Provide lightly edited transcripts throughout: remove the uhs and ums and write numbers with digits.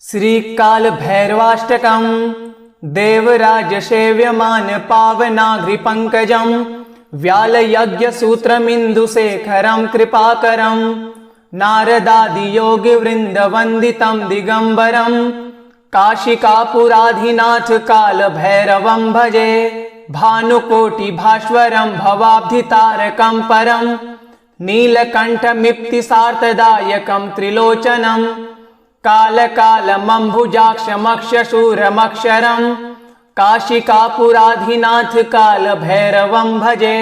श्रीकाल भैरवाष्टकम् देवराज सेव्यमान पावनाग्रिपङ्कजं व्यालयज्ञसूत्रमिन्दुशेखरं कृपाकरं नारदादियोगिवृन्दवन्दितं दिगम्बरं काशिकापुराधिनाथ कालभैरवं भजे भानुकोटिभास्वरं भवाब्धितारकं परं नीलकण्ठमिप्तिसार्थदायकं त्रिलोचनं कालकालमम्बुजाक्षमक्षशूरमक्षरं काशिकापुराधिनाथ कालभैरवं भजे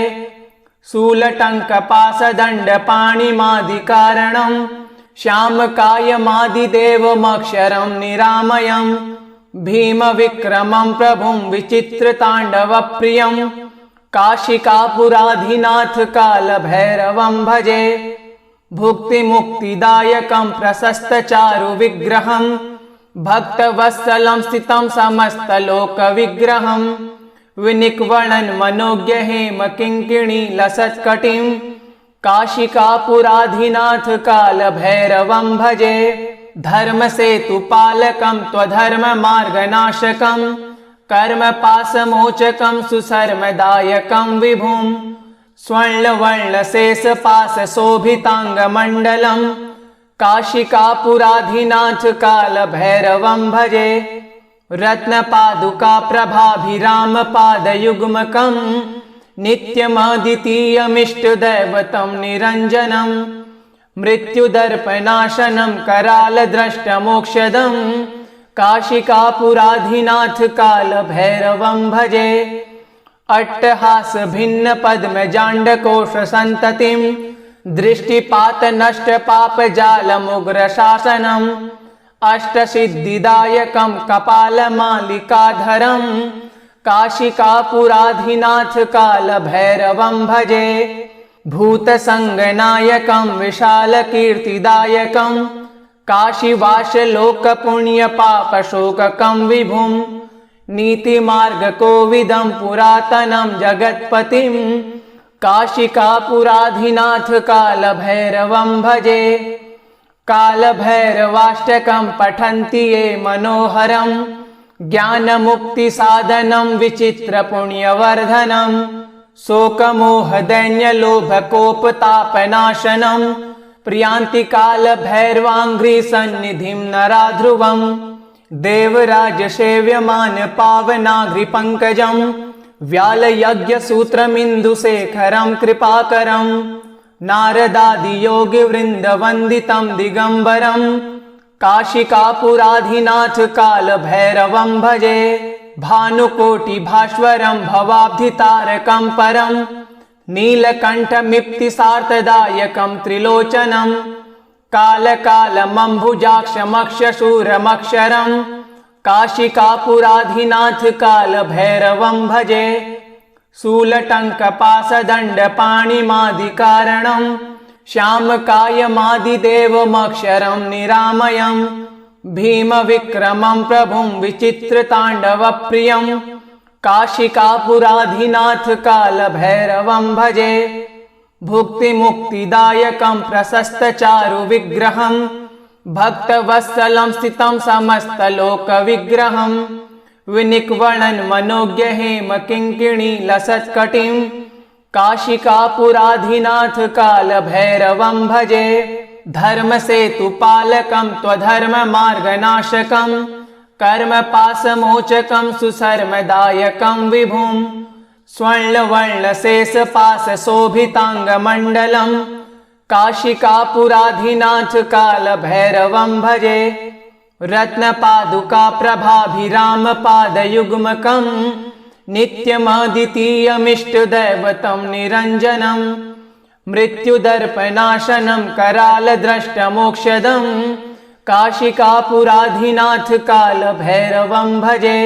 शूलटङ्कपाशदण्डपाणिमादिकारणं श्यामकायमादिदेवमक्षरं निरामयं भीमविक्रमं प्रभुं विचित्रताण्डवप्रियं काशिकापुराधिनाथ कालभैरवं भजे भुक्तिमुक्तिदायकं प्रशस्तचारुविग्रहं भक्तवत्सलं स्थितं समस्तलोकविग्रहं विनिक्वणन् मनोज्ञहेमकिङ्किणीलसत्कटिं काशिकापुराधिनाथ कालभैरवं भजे धर्मसेतुपालकं त्वधर्ममार्गनाशकं कर्मपाशमोचकं सुशर्मदायकं विभुं स्वर्णवर्णशेषपाशशोभिताङ्गमण्डलं काशिकापुराधिनाथ कालभैरवं भजे रत्नपादुकाप्रभाभिरामपादयुग्मकं नित्यमद्वितीयमिष्टदैवतं निरञ्जनं मृत्युदर्पनाशनं करालद्रष्टमोक्षदं काशिकापुराधिनाथ कालभैरवं भजे अट्टहासभिन्नपद्मजाण्डकोशसन्ततिं दृष्टिपातनष्टपापजालमुग्रशासनम् अष्टसिद्धिदायकं कपालमालिकाधरं काशिकापुराधिनाथ कालभैरवं भजे भूतसङ्गनायकं विशालकीर्तिदायकं काशीवासलोकपुण्यपापशोककं विभुं नीतिमार्गकोविदं पुरातनं जगत्पतिं काशिकापुराधिनाथ कालभैरवं भजे कालभैरवाष्टकं पठन्ति ये मनोहरं ज्ञानमुक्तिसाधनं विचित्रपुण्यवर्धनं शोकमोहदैन्यलोभकोपतापनाशनं प्रियान्ति कालभैरवाङ्घ्रिसन्निधिं नराध्रुवं देवराजसेव्यमान पावनाग्रिपङ्कजं व्यालयज्ञसूत्रमिन्दुशेखरं कृपाकरं नारदादियोगिवृन्दवन्दितं दिगम्बरं काशिकापुराधिनाथ कालभैरवं भजे भानुकोटिभास्वरं भवाब्धितारकं परं नीलकण्ठमिप्तिसार्थदायकं त्रिलोचनं कालकालमम्बुजाक्षमक्षशूरमक्षरं काशिकापुराधिनाथ कालभैरवं भजे शूलटङ्कपाशदण्डपाणिमादिकारणं श्यामकायमादिदेवमक्षरं निरामयं भीमविक्रमं प्रभुं विचित्रताण्डवप्रियं काशिकापुराधिनाथ कालभैरवं भजे भुक्तिमुक्तिदायकं प्रशस्तचारुविग्रहं भक्तवत्सलं स्थितं समस्तलोकविग्रहं विनिक्वणन् मनोज्ञहेमकिङ्किणीलसत्कटिं काशिकापुराधिनाथ कालभैरवं भजे धर्मसेतुपालकं त्वधर्ममार्गनाशकं कर्मपाशमोचकं सुशर्मदायकं विभुं स्वर्णवर्णशेषपाशशोभिताङ्गमण्डलं काशिकापुराधिनाथ कालभैरवं भजे रत्नपादुकाप्रभाभिरामपादयुग्मकं नित्यमद्वितीयमिष्टदैवतं निरञ्जनं मृत्युदर्पनाशनं करालद्रष्टमोक्षदं काशिकापुराधिनाथ कालभैरवं भजे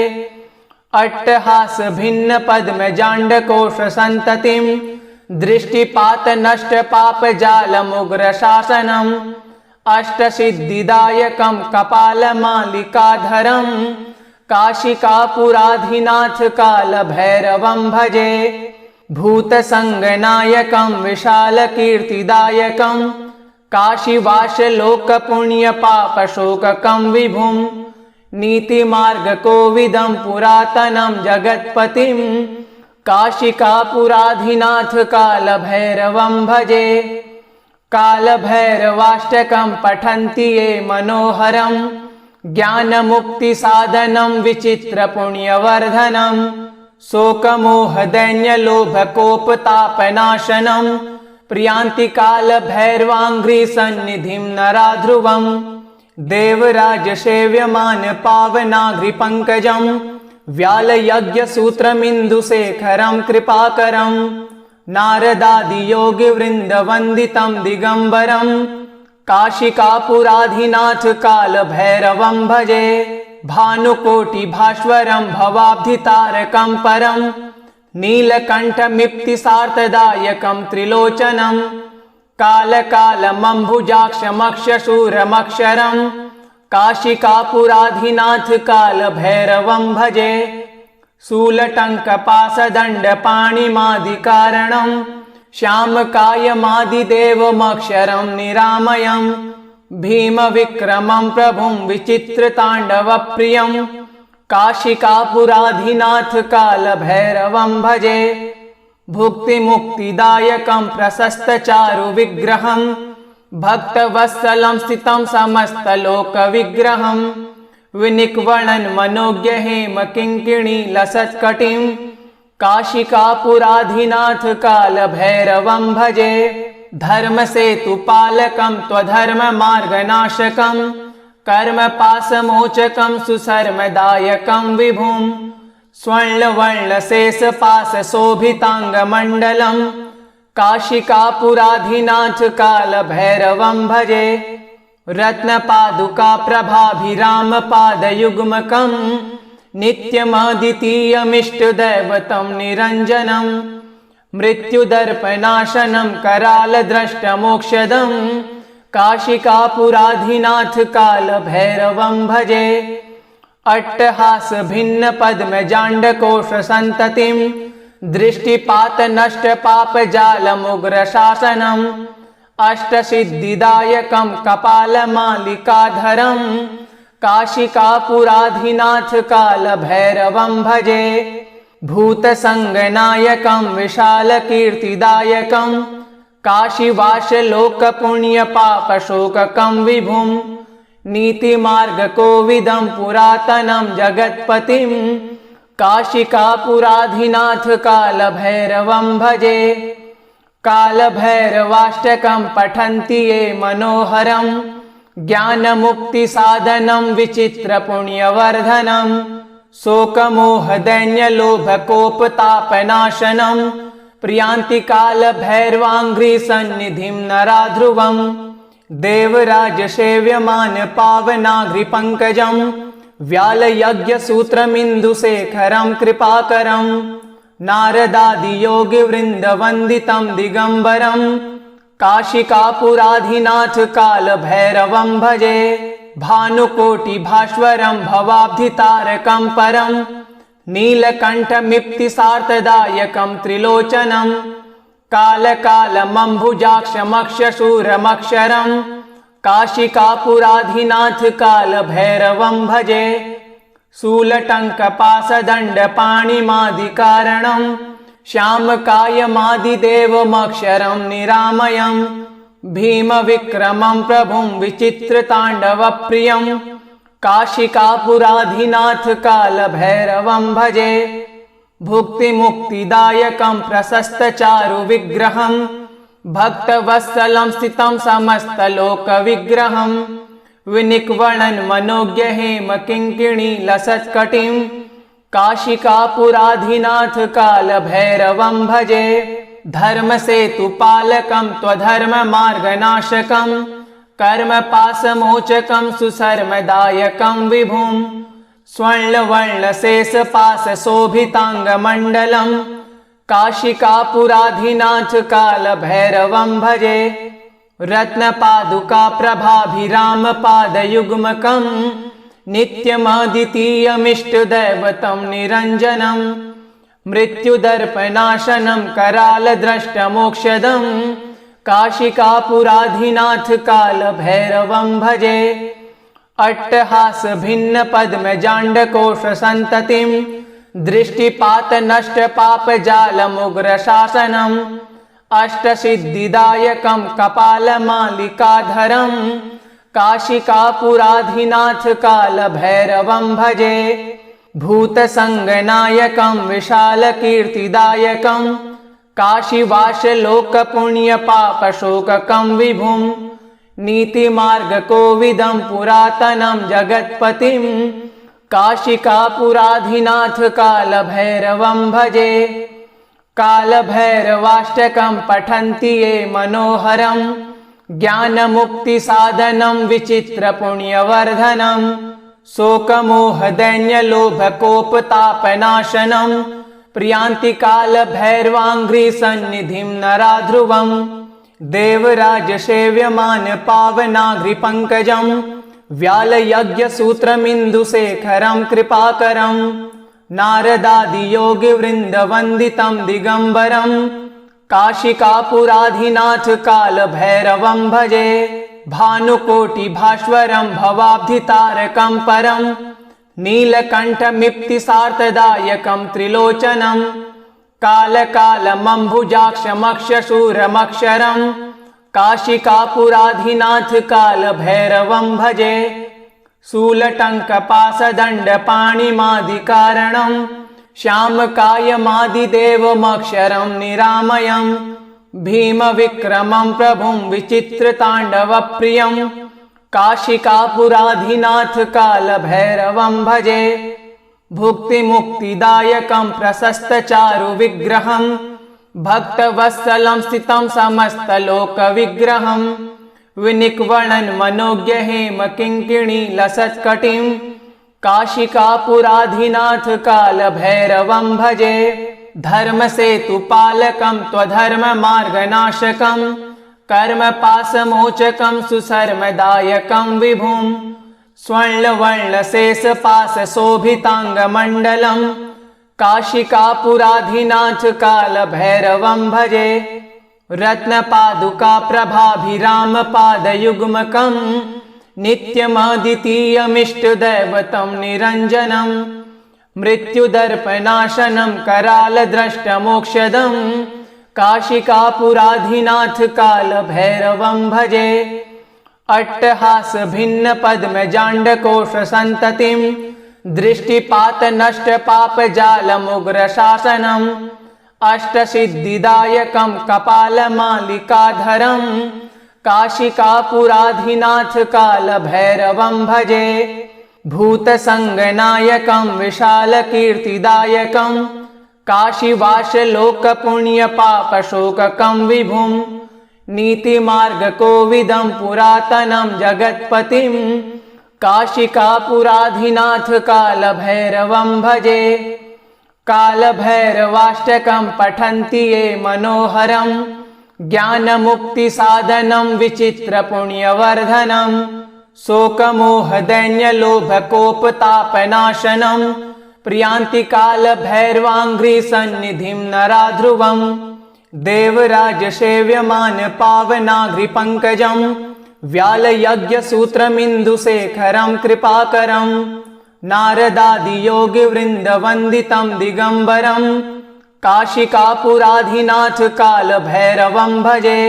अट्टहासभिन्नपद्मजाण्डकोशसन्ततिं दृष्टिपातनष्टपापजालमुग्रशासनम् अष्टसिद्धिदायकं कपालमालिकाधरं काशिकापुराधिनाथ कालभैरवं भजे भूतसङ्गनायकं विशालकीर्तिदायकं काशीवासलोकपुण्यपापशोककं विभुं नीतिमार्गकोविदं पुरातनं जगत्पतिं काशिकापुराधिनाथ कालभैरवं भजे। कालभैरवाष्टकं पठन्ति ये मनोहरं ज्ञानमुक्तिसाधनं विचित्रपुण्यवर्धनं शोकमोहदैन्यलोभकोपतापनाशनं प्रियान्ति कालभैरवाङ्घ्रिसन्निधिं नराध्रुवम्। देवराजसेव्यमान पावनाघ्रिपङ्कजं व्यालयज्ञसूत्रमिन्दुशेखरं कृपाकरं नारदादियोगिवृन्दवन्दितं दिगम्बरं काशिकापुराधिनाथ कालभैरवं भजे। भानुकोटिभास्वरं भवाब्धितारकं परं नीलकण्ठमिप्तिसार्थदायकं त्रिलोचनं कालकालमम्भुजाक्षमक्षशूरमक्षरं काशिकापुराधिनाथ कालभैरवं भजे। शूलटङ्कपाशदण्डपाणिमादिकारणं श्यामकायमादिदेवमक्षरं निरामयं भीमविक्रमं प्रभुं विचित्रताण्डवप्रियं काशिकापुराधिनाथ कालभैरवं भजे। भुक्तिमुक्तिदायकं प्रशस्तचारुविग्रहं भक्तवत्सलं स्थितं समस्तलोकविग्रहं विनिक्वणन् मनोज्ञहेमकिङ्किणीलसत्कटिं काशिकापुराधिनाथ कालभैरवं भजे। धर्मसेतुपालकं त्वधर्ममार्गनाशकं कर्मपाशमोचकं सुशर्मदायकं विभुं स्वर्णवर्णशेषपाशशोभिताङ्गमण्डलं काशिकापुराधिनाथ कालभैरवं भजे। रत्नपादुकाप्रभाभिरामपादयुग्मकं नित्यमद्वितीयमिष्टदैवतं निरञ्जनं मृत्युदर्पनाशनं करालद्रष्टमोक्षदं काशिकापुराधिनाथ कालभैरवं भजे। अट्टहासभिन्नपद्मजाण्डकोशसन्ततिं दृष्टिपातनष्टपापजालमुग्रशासनम् अष्टसिद्धिदायकं कपालमालिकाधरं काशिकापुराधिनाथ कालभैरवं भजे। भूतसङ्गनायकं विशालकीर्तिदायकं काशीवासलोकपुण्यपापशोककं विभुं नीतिमार्गकोविदं पुरातनं जगत्पतिं काशिकापुराधिनाथ कालभैरवं भजे। कालभैरवाष्टकं पठन्ति ये मनोहरं ज्ञानमुक्तिसाधनं विचित्रपुण्यवर्धनं शोकमोहदैन्यलोभकोपतापनाशनं प्रियान्ति कालभैरवाङ्घ्रिसन्निधिं नराध्रुवम्। देवराजसेव्यमान पावनाघ्रिपङ्कजं व्यालयज्ञसूत्रमिन्दुशेखरं कृपाकरं नारदादियोगिवृन्दवन्दितं दिगम्बरं काशिकापुराधिनाथ कालभैरवं भजे। भानुकोटिभास्वरं भवाब्धितारकं परं नीलकण्ठमिप्तिसार्थदायकं त्रिलोचनं कालकालमम्भुजाक्षमक्षशूरमक्षरं काशिकापुराधिनाथ कालभैरवं भजे। शूलटङ्कपाशदण्डपाणिमादिकारणं श्यामकायमादिदेवमक्षरं निरामयं भीमविक्रमं प्रभुं विचित्रताण्डवप्रियं काशिकापुराधिनाथ कालभैरवं भजे। भुक्तिमुक्तिदायकं प्रशस्तचारुविग्रहं भक्तवत्सलं स्थितं समस्तलोकविग्रहं विनिक्वणन् मनोज्ञहेमकिङ्किणीलसत्कटिं काशिकापुराधिनाथ कालभैरवं भजे। धर्मसेतुपालकं त्वधर्ममार्गनाशकं कर्मपाशमोचकं सुशर्मदायकं विभुं स्वर्णवर्णशेषपाशशोभिताङ्गमण्डलं काशिकापुराधिनाथ कालभैरवं भजे। रत्नपादुकाप्रभाभिरामपादयुग्मकं नित्यमद्वितीयमिष्टदैवतं निरञ्जनं मृत्युदर्पनाशनं करालद्रष्टमोक्षदं काशिकापुराधिनाथ कालभैरवं भजे। अट्टहास भिन्न पद्म जांडकोश संततिम दृष्टिपात नष्ट पाप जालमुग्र शासनम अष्ट सिद्धिदायकम कपाल मालिकाधरम काशिकापुराधिनाथ काल भैरवं भजे भूत संगनायकम विशाल कीर्तिदायकम काशीवास लोक पुण्य पाप शोककम विभुम नीति मार्ग कोविदम पुरातनम जगत्पतिम काशिकापुराधिनाथ काल भैरवं भजे काल भैरवाष्टकम पठन्ति ये मनोहरम ज्ञान मुक्ति साधनम विचित्र पुण्यवर्धनम शोक मोह दैन्य लोभ कोप तापनाशनम प्रियांति काल भैरवांघ्रि सन्निधिम नराध्रुवम देवराज सेव्यमान पावनाघ्रि पंकजम व्याल यज्ञ सूत्रमिंदु शेखरम कृपाकरम नारदादि योगी वृंद वंदितम दिगंबरम काशिकापुराधिनाथ काल भैरवं भजे भानुकोटि भास्वरम भवाब्धितारकम परम नीलकंठमिप्तिसार्थदायकम त्रिलोचनम काल कालमंभुजाक्षमक्षशूरमक्षरम काशिकापुराधिनाथ काल भैरवं भजे शूलटंक पासदंड पाणिमादिकारणम श्यामकायमादिदेवमक्षरं निरामयं भीम विक्रमं प्रभुं विचित्रतांडवप्रियं काशिकापुराधिनाथ काल भैरवं भजे भुक्ति मुक्तिदायकं प्रशस्त चारु विग्रहं भक्तवत्सलं स्थितं समस्त लोक विग्रहं विनिक्वणन् मनोज्ञ हेम किंकिणी लसत्कटिं काशिकापुराधिनाथ काल भैरवं भजे धर्म सेतु पालकं त्वधर्म मार्गनाशकं कर्म पासमोचकं सुसर्मदायकं विभुं स्वर्णवर्ण शेष पास शोभितांगमंडलम काशिकापुराधिनाथ काल भैरवं भजे रत्न पादुका प्रभाभिराम पादयुग्मकं नित्यमद्वितीयमिष्ट दैवतं निरंजनं मृत्युदर्पनाशनं कराल दृष्ट मोक्षदं काशिकापुराधिनाथ काल भैरवं भजे अट्टहास भिन्न पद्म जांडकोश संततिम दृष्टिपात नष्ट पाप जालमुग्र शासनम अष्ट सिद्धिदायकम कपाल मालिकाधरम काशिकापुराधिनाथ काल भैरवं भजे भूत संगनायकम विशाल कीर्तिदायकम काशीवास लोक पुण्य पाप शोककम विभुम नीति मार्ग कोविदम पुरातनम जगत्पतिम काशिकापुराधिनाथ काल भैरवं भजे काल भैरवाष्टकं पठन्ति ये मनोहरम ज्ञान मुक्ति साधनम विचित्र पुण्यवर्धनम शोक मोह दैन्य लोभ कोप तापनाशनम प्रियांति काल भैरवांघ्रि सन्निधिम नराध्रुवम देवराज सेव्यमान पावनाघ्रि पंकजम व्याल यज्ञ सूत्रमिंदु शेखरम कृपाकरम नारदादि योगी वृंद वंदितम दिगंबरम काशिकापुराधिनाथ काल भैरवं भजे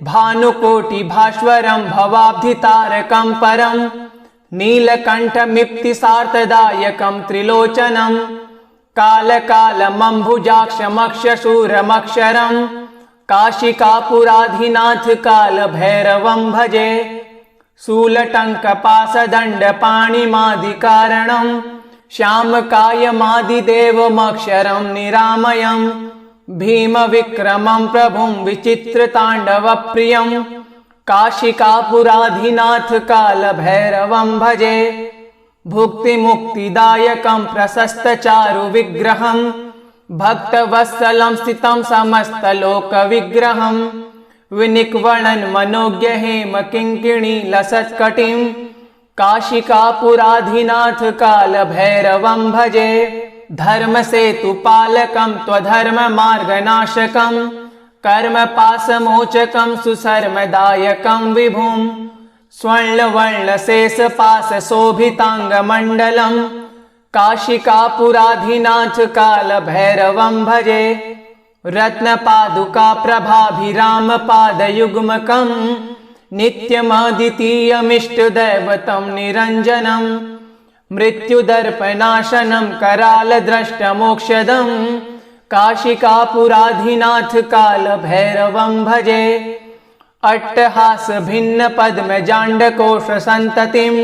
भानुकोटि भास्वरम भवाब्धितारकम परम नीलकंठमिप्तिसार्थदायकं त्रिलोचनम काल कालमंभुजाक्षमक्षशूरमक्षरं काशिकापुराधिनाथ काल भैरवं भजे शूलटंक पासदंड पाणिमादिकारणं श्यामकायमादिदेवमक्षरं निरामयं भीम विक्रमं प्रभुं विचित्रतांडवप्रियं काशिकापुराधिनाथ काल भैरवं भजे भुक्ति मुक्तिदायकं प्रशस्त चारु विग्रहं भक्तवत्सलं स्थितं समस्त लोक विग्रहं विनिक्वणन् मनोज्ञ हेम किंकिणी लसत्कटिं काशिकापुराधिनाथ काल भैरवं भजे धर्म सेतु पालकं त्वधर्म मार्गनाशकं कर्म पासमोचकं सुसर्मदायकं विभुं स्वर्णवर्णशेषपाशशोभिताङ्गमण्डलम् काशिकापुराधिनाथ कालभैरवं भजे। रत्नपादुकाप्रभाभिरामपादयुग्मकम् नित्यमद्वितीयमिष्टदैवतं निरञ्जनम् मृत्युदर्पनाशनं करालद्रष्टमोक्षदम् काशिकापुराधिनाथ कालभैरवं भजे। अट्टहासभिन्नपद्मजाण्डकोशसन्ततिं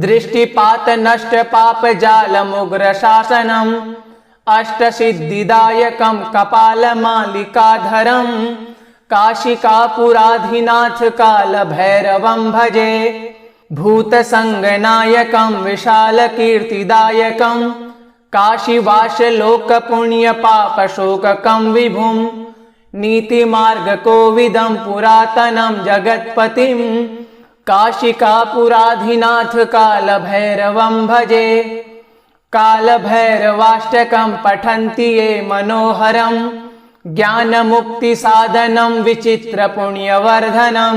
दृष्टिपातनष्टपापजालमुग्रशासनम् अष्टसिद्धिदायकं कपालमालिकाधरं काशिकापुराधिनाथ कालभैरवं भजे। भूतसङ्गनायकं विशालकीर्तिदायकं काशीवासलोकपुण्यपापशोककं विभुं नीतिमार्गकोविदं पुरातनं जगत्पतिं काशिकापुराधिनाथ कालभैरवं भजे। कालभैरवाष्टकं पठन्ति ये मनोहरं ज्ञानमुक्तिसाधनं विचित्रपुण्यवर्धनं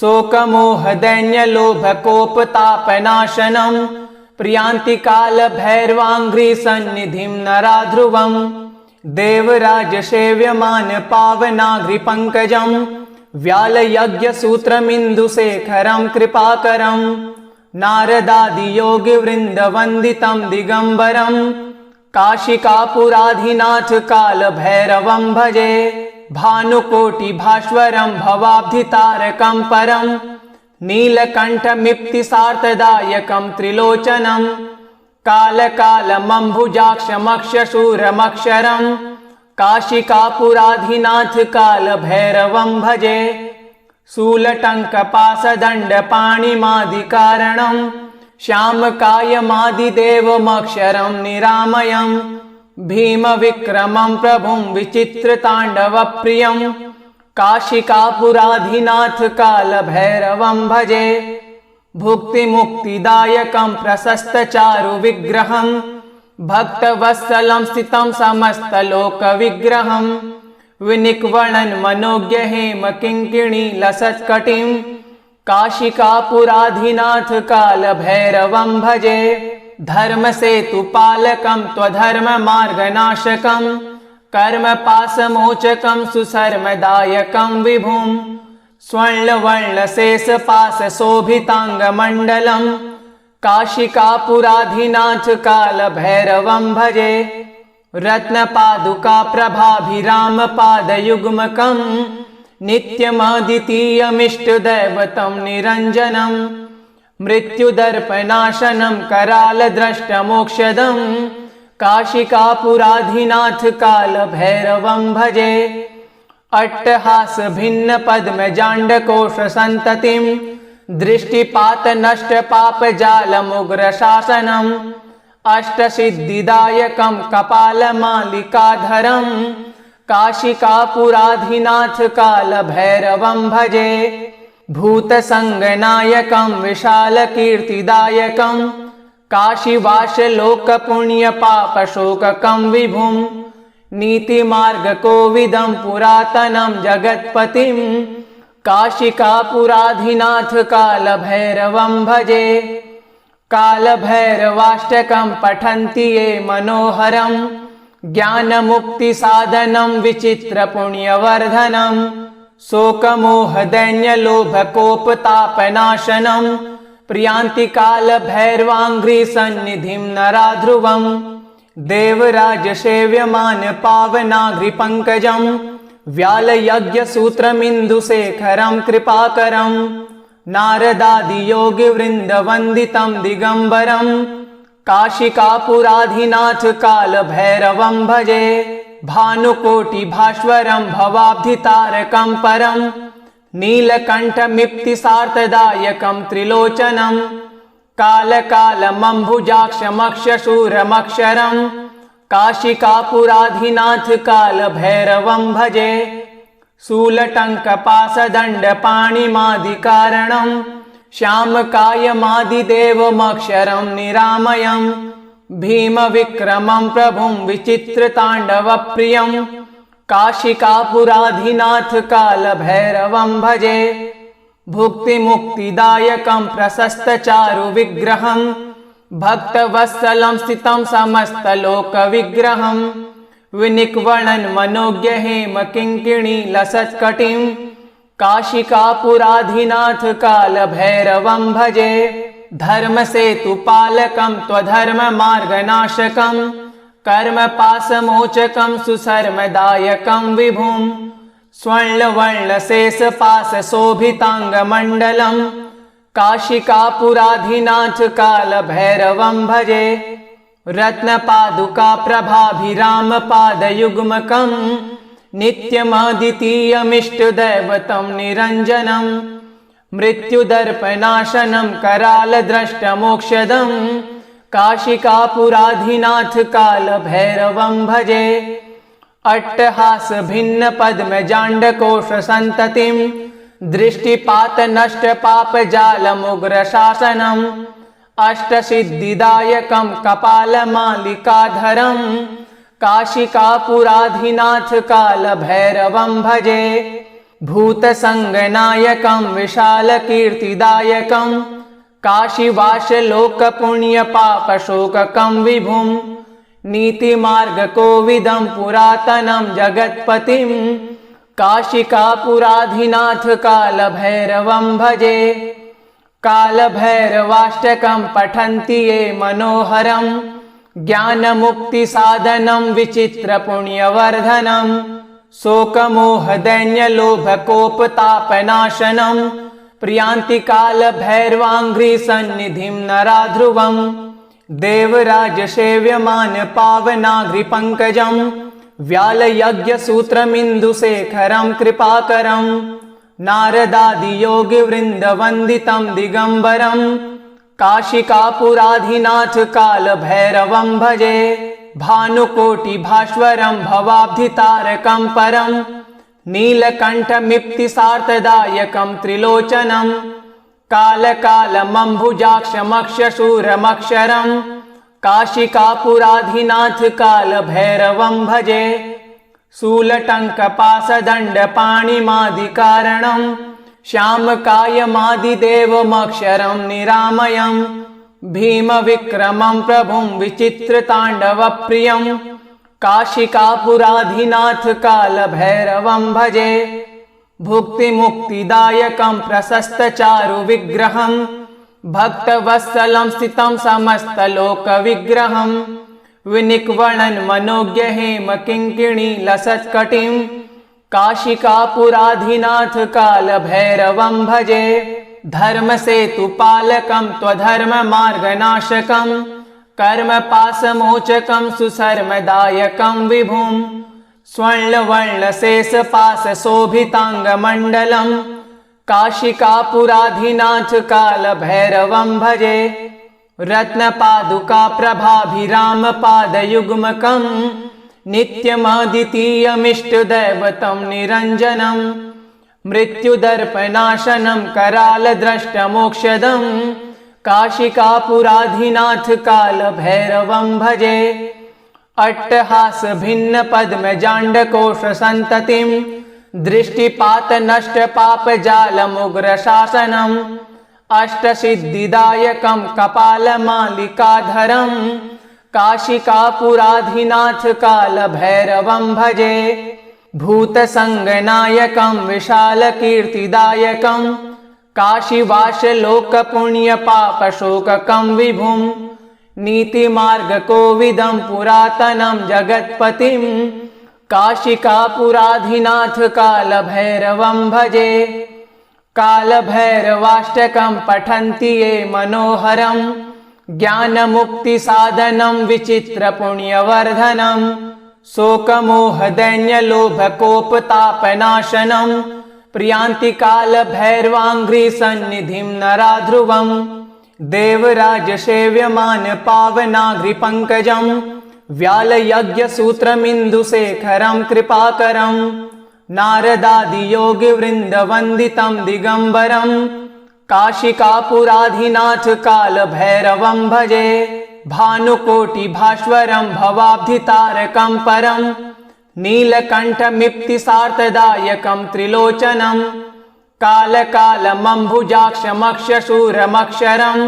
शोकमोहदैन्यलोभकोपतापनाशनं प्रियान्ति कालभैरवाङ्घ्रिसन्निधिं नराध्रुवं देवराजसेव्यमान पावनाघ्रिपङ्कजं व्यालयज्ञसूत्रमिन्दुशेखरं कृपाकरं नारदादियोगिवृन्दवन्दितं दिगम्बरं काशिकापुराधिनाथ कालभैरवं भजे। भानुकोटिभास्वरं भवाब्धितारकं परं नीलकण्ठमिप्तिसार्थदायकं त्रिलोचनं कालकालमम्बुजाक्षमक्षशूरमक्षरं काशिकापुराधिनाथ कालभैरवं भजे। शूलटङ्कपाशदण्डपाणिमादिकारणं श्यामकायमादिदेवमक्षरं निरामयं भीमविक्रमं प्रभुं विचित्रताण्डवप्रियं काशिकापुराधिनाथ कालभैरवं भजे। भुक्तिमुक्तिदायकं प्रशस्तचारुविग्रहं भक्तवत्सलं स्थितं समस्तलोकविग्रहं विनिक्वणन् मनोज्ञहेमकिङ्किणीलसत्कटिं काशिकापुराधिनाथ कालभैरवं भजे। धर्मसेतुपालकं त्वधर्ममार्गनाशकं कर्मपाशमोचकं सुशर्मदायकं विभुं स्वर्णवर्णशेषपाशशोभिताङ्गमण्डलं काशिकापुराधिनाथ कालभैरवं भजे। रत्नपादुकाप्रभाभिरामपादयुग्मकं नित्यमद्वितीयमिष्टदैवतं निरञ्जनम् मृत्युदर्पनाशनं करालद्रष्टमोक्षदं काशिकापुराधिनाथ कालभैरवं भजे। अट्टहासभिन्नपद्मजाण्डकोशसन्ततिं दृष्टिपातनष्टपापजालमुग्रशासनम् अष्टसिद्धिदायकं कपालमालिकाधरं काशिकापुराधिनाथ कालभैरवं भजे। भूतसङ्गनायकं विशालकीर्तिदायकं काशीवासलोकपुण्यपापशोककं विभुं नीतिमार्गकोविदं पुरातनं जगत्पतिं काशिकापुराधिनाथ कालभैरवं भजे। कालभैरवाष्टकं पठन्ति ये मनोहरं ज्ञानमुक्तिसाधनं विचित्रपुण्यवर्धनं शोकमोहदैन्यलोभकोपतापनाशनं प्रियान्ति कालभैरवाङ्घ्रिसन्निधिं नराध्रुवं देवराजसेव्यमान पावनाघ्रिपङ्कजं व्यालयज्ञसूत्रमिन्दुशेखरं कृपाकरं नारदादियोगिवृन्दवन्दितं दिगम्बरं काशिकापुराधिनाथ कालभैरवं भजे। भानुकोटिभास्वरं भवाब्धितारकं परं नीलकण्ठमिप्तिसार्थदायकं त्रिलोचनं कालकालमम्बुजाक्षमक्षशूरमक्षरं काशिकापुराधिनाथ कालभैरवं भजे। शूलटङ्कपाशदण्डपाणिमादिकारणं श्यामकायमादिदेवमक्षरं निरामयं भीमविक्रमं प्रभुं विचित्रताण्डवप्रियं काशिकापुराधिनाथ कालभैरवं भजे। भुक्तिमुक्तिदायकं प्रशस्तचारुविग्रहं भक्तवत्सलं स्थितं समस्तलोकविग्रहं विनिक्वणन् मनोज्ञ हेमकिङ्किणी लसत्कटिं काशिकापुराधिनाथ कालभैरवं भजे। धर्मसेतुपालकं त्वधर्ममार्गनाशकं कर्मपाशमोचकं सुशर्मदायकं विभुं स्वर्णवर्णशेषपाशशोभिताङ्गमण्डलं काशिकापुराधिनाथ कालभैरवं भजे। रत्नपादुकाप्रभाभिरामपादयुग्मकं नित्यमद्वितीयमिष्टदैवतं निरञ्जनं मृत्युदर्पनाशनं करालद्रष्टमोक्षदं काशिकापुराधिनाथ कालभैरवं भजे। अट्टहासभिन्नपद्मजाण्डकोशसन्ततिं दृष्टिपातनष्टपापजालमुग्रशासनम् अष्टसिद्धिदायकं कपालमालिकाधरं काशिकापुराधिनाथ कालभैरवं भजे। भूतसङ्गनायकं विशालकीर्तिदायकं काशीवासलोकपुण्यपापशोककं विभुं नीतिमार्गकोविदं पुरातनं जगत्पतिं काशिकापुराधिनाथ कालभैरवं भजे। कालभैरवाष्टकं पठन्ति ये मनोहरं ज्ञानमुक्तिसाधनं विचित्रपुण्यवर्धनं शोकमोहदैन्यलोभकोपतापनाशनं प्रियान्ति कालभैरवाङ्घ्रिसन्निधिं नराध्रुवं देवराजसेव्यमानपावनाघ्रिपङ्कजं व्यालयज्ञसूत्रमिन्दुशेखरं कृपाकरं नारदादियोगिवृन्दवन्दितं दिगम्बरं काशिकापुराधिनाथ कालभैरवं भजे। भानुकोटिभास्वरं भवाब्धितारकं परं नीलकण्ठमिप्तिसार्थदायकं त्रिलोचनं कालकालमम्भुजाक्षमक्षशूरमक्षरं काशिकापुराधिनाथ कालभैरवं भजे। शूलटङ्कपाशदण्डपाणिमादिकारणं श्यामकायमादिदेवमक्षरं निरामयं भीमविक्रमं प्रभुं विचित्रताण्डवप्रियं काशिकापुराधिनाथ कालभैरवं भजे। भुक्तिमुक्तिदायकं प्रशस्तचारुविग्रहं भक्तवत्सलं स्थितं समस्तलोकविग्रहं विनिक्वणन् मनोज्ञ हेमकिङ्किणी लसत्कटिं काशिकापुराधिनाथ कालभैरवं भजे। धर्मसेतुपालकं त्वधर्ममार्गनाशकं कर्मपाशमोचकं सुशर्मदायकं विभुं स्वर्णवर्णशेषपाशशोभिताङ्गमण्डलं काशिकापुराधिनाथ कालभैरवं भजे। रत्नपादुकाप्रभाभिरामपादयुग्मकं नित्यमद्वितीयमिष्टदैवतं निरञ्जनं मृत्युदर्पनाशनं करालद्रष्टमोक्षदं काशिकापुराधिनाथ कालभैरवं भजे। अट्टहासभिन्नपद्मजाण्डकोशसन्ततिं दृष्टिपातनष्टपापजालमुग्रशासनम् अष्टसिद्धिदायकं कपालमालिकाधरं काशिकापुराधिनाथ कालभैरवं भजे। भूतसङ्गनायकं विशालकीर्तिदायकं काशीवासलोकपुण्यपापशोककं विभुं नीतिमार्गकोविदं पुरातनं जगत्पतिं काशिकापुराधिनाथ कालभैरवं भजे। कालभैरवाष्टकं पठन्ति ये मनोहरं ज्ञानमुक्तिसाधनं विचित्रपुण्यवर्धनं शोकमोहदैन्यलोभकोपतापनाशनं प्रियान्ति कालभैरवाङ्घ्रिसन्निधिं नराध्रुवं देवराजसेव्यमानपावनाघ्रिपङ्कजं व्यालयज्ञसूत्रमिन्दुशेखरं कृपाकरं नारदादियोगिवृन्दवन्दितं दिगम्बरं काशिकापुराधिनाथ कालभैरवं भजे। भानुकोटिभास्वरं भवाब्धितारकं परं नीलकण्ठमिप्तिसार्थदायकं त्रिलोचनं कालकालमम्भुजाक्षमक्षशूरमक्षरम्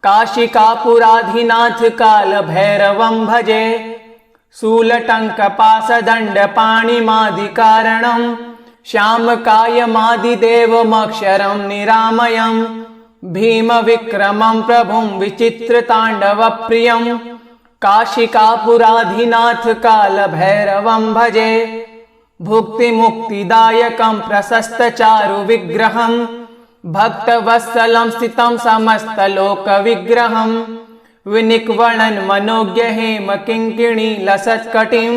काशिकापुराधिनाथ कालभैरवं भजे। शूलटङ्कपाशदण्डपाणिमादिकारणं श्यामकायमादिदेवमक्षरं निरामयम् भीमविक्रमं प्रभुं विचित्रताण्डवप्रियं काशिकापुराधिनाथ कालभैरवं भजे। भुक्तिमुक्तिदायकं प्रशस्तचारुविग्रहं भक्तवत्सलं स्थितं समस्तलोकविग्रहं विनिक्वणन् मनोज्ञ हेमकिङ्किणीलसत्कटिं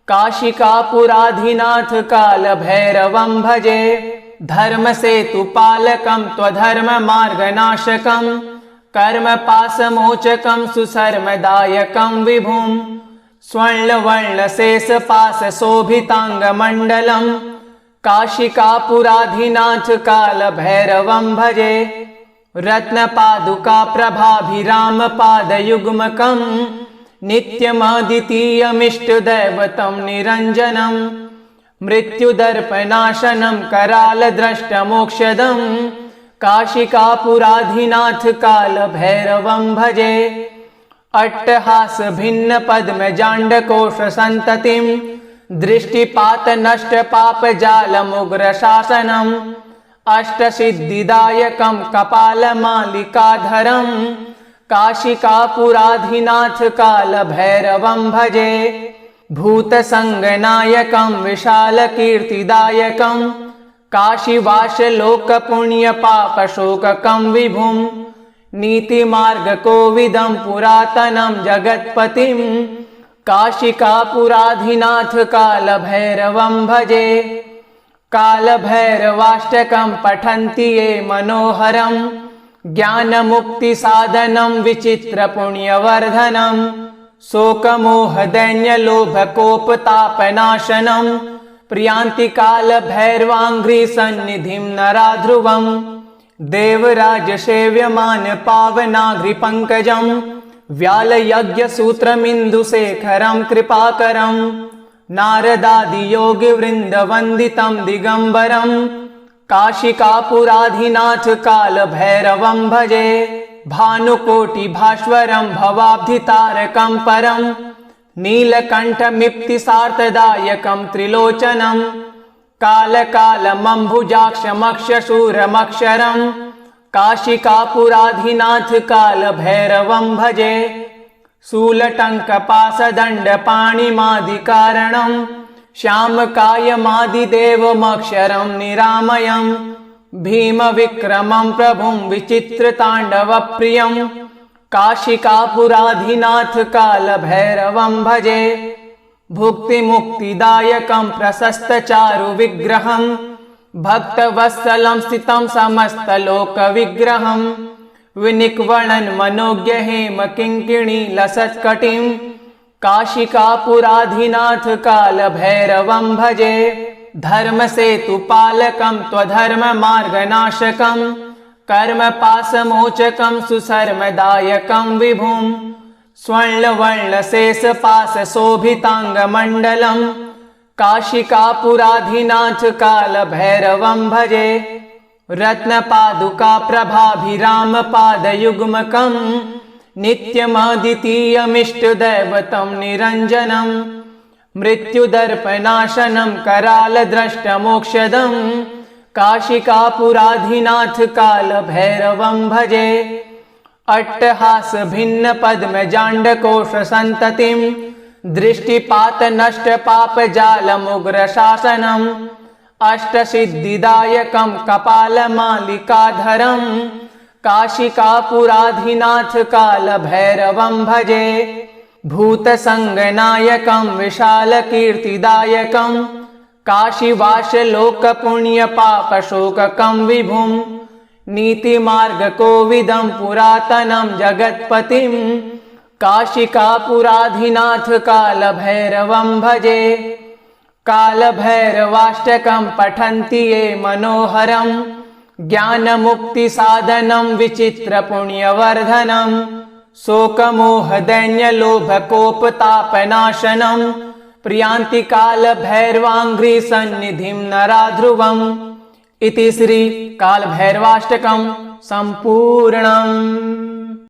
काशिकापुराधिनाथ कालभैरवं भजे। धर्मसेतुपालकं त्वधर्ममार्गनाशकं कर्मपाशमोचकं सुशर्मदायकं विभुं स्वर्णवर्णशेषपाशशोभिताङ्गमण्डलं काशिकापुराधिनाथ कालभैरवं भजे। रत्नपादुकाप्रभाभिरामपादयुग्मकं नित्यमद्वितीयमिष्टदैवतं निरञ्जनं मृत्युदर्पनाशनं करालद्रष्टमोक्षदं काशिकापुराधिनाथ कालभैरवं भजे। अट्टहासभिन्नपद्मजाण्डकोशसन्ततिं दृष्टिपातनष्टपापजालमुग्रशासनम् अष्टसिद्धिदायकं कपालमालिकाधरं काशिकापुराधिनाथ कालभैरवं भजे। भूतसङ्गनायकं विशालकीर्तिदायकं काशीवासलोकपुण्यपापशोककं विभुं नीतिमार्गकोविदं पुरातनं जगत्पतिं काशिकापुराधिनाथ कालभैरवं भजे। कालभैरवाष्टकं पठन्ति ये मनोहरं ज्ञानमुक्तिसाधनं विचित्रपुण्यवर्धनं शोकमोहदैन्यलोभकोपतापनाशनं प्रियान्ति कालभैरवाङ्घ्रिसन्निधिं नराध्रुवं देवराजसेव्यमान पावनाघ्रिपङ्कजं व्यालयज्ञसूत्रमिन्दुशेखरं कृपाकरं नारदादियोगिवृन्दवन्दितं दिगम्बरं काशिकापुराधिनाथ कालभैरवं भजे। भानुकोटिभास्वरं भवाब्धितारकं परं नीलकण्ठमिप्तिसार्थदायकं त्रिलोचनं कालकालमम्भुजाक्षमक्षशूरमक्षरं काशिकापुराधिनाथ कालभैरवं भजे। शूलटङ्कपाशदण्डपाणिमादिकारणं श्यामकायमादिदेवमक्षरं निरामयम् भीमविक्रमं प्रभुं विचित्रताण्डवप्रियं काशिकापुराधिनाथ कालभैरवं भजे। भुक्तिमुक्तिदायकं प्रशस्तचारुविग्रहं भक्तवत्सलं स्थितं समस्तलोकविग्रहं विनिक्वणन् मनोज्ञ हेमकिङ्किणीलसत्कटिं काशिकापुराधिनाथ कालभैरवं भजे। धर्मसेतुपालकं त्वधर्ममार्गनाशकं कर्मपाशमोचकं सुशर्मदायकं विभुं स्वर्णवर्णशेषपाशशोभिताङ्गमण्डलं काशिकापुराधिनाथ कालभैरवं भजे। रत्नपादुकाप्रभाभिरामपादयुग्मकं नित्यमद्वितीयमिष्टदैवतं निरञ्जनं मृत्युदर्पनाशनं करालद्रष्टमोक्षदं काशिकापुराधिनाथ कालभैरवं भजे। अट्टहासभिन्नपद्मजाण्डकोशसन्ततिं दृष्टिपातनष्टपापजालमुग्रशासनम् अष्टसिद्धिदायकं कपालमालिकाधरं काशिकापुराधिनाथ कालभैरवं भजे। भूतसङ्गनायकं विशालकीर्तिदायकं काशीवासलोकपुण्यपापशोककं विभुं नीतिमार्गकोविदं पुरातनं जगत्पतिं काशिकापुराधिनाथ कालभैरवं भजे। कालभैरवाष्टकं पठन्ति ये मनोहरं ज्ञानमुक्तिसाधनं विचित्रपुण्यवर्धनं शोकमोहदैन्यलोभकोपतापनाशनं प्रियान्ति कालभैरवाङ्घ्रिसन्निधिं नराध्रुवं इति श्री कालभैरवाष्टकं सम्पूर्णम्।